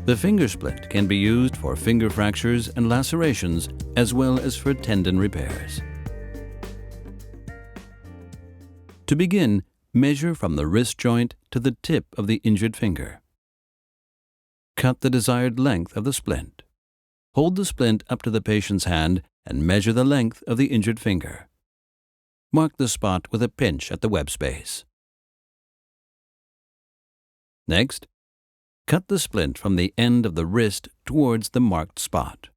The finger splint can be used for finger fractures and lacerations as well as for tendon repairs. To begin, measure from the wrist joint to the tip of the injured finger. Cut the desired length of the splint. Hold the splint up to the patient's hand and measure the length of the injured finger. Mark the spot with a pinch at the web space. Next, cut the splint from the end of the wrist towards the marked spot.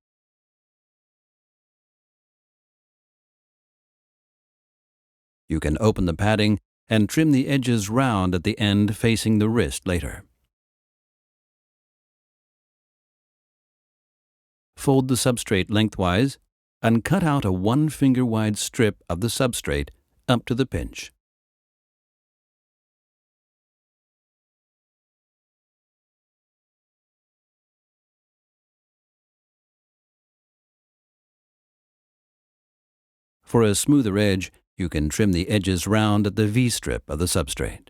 You can open the padding and trim the edges round at the end facing the wrist later. Fold the substrate lengthwise and cut out a 1 finger wide strip of the substrate up to the pinch. For a smoother edge, you can trim the edges round at the V-strip of the substrate.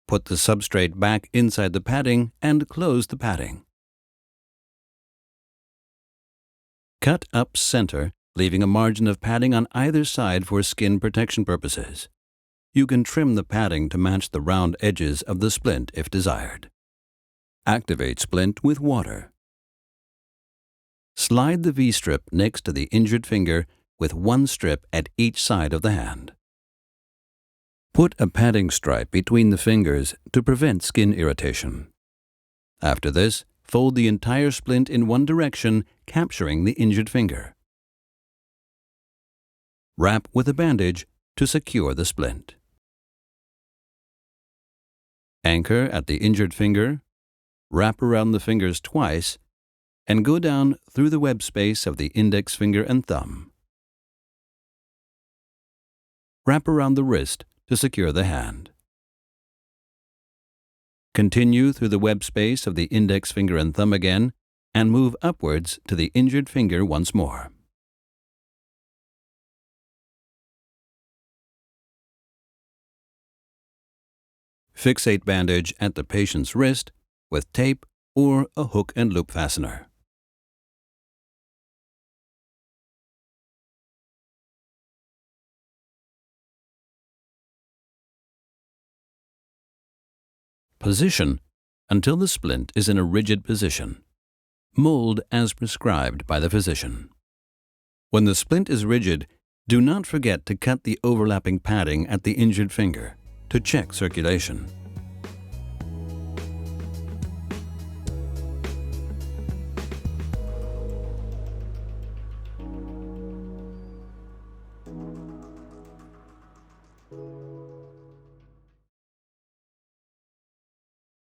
Put the substrate back inside the padding and close the padding. Cut up center, leaving a margin of padding on either side for skin protection purposes. You can trim the padding to match the round edges of the splint if desired. Activate splint with water. Slide the V-strip next to the injured finger with 1 strip at each side of the hand. Put a padding stripe between the fingers to prevent skin irritation. After this, fold the entire splint in one direction, capturing the injured finger. Wrap with a bandage to secure the splint. Anchor at the injured finger, wrap around the fingers twice, and go down through the web space of the index finger and thumb. Wrap around the wrist to secure the hand. Continue through the web space of the index finger and thumb again, and move upwards to the injured finger once more. Fixate bandage at the patient's wrist with tape or a hook and loop fastener. Position until the splint is in a rigid position. Mold as prescribed by the physician. When the splint is rigid, do not forget to cut the overlapping padding at the injured finger to check circulation.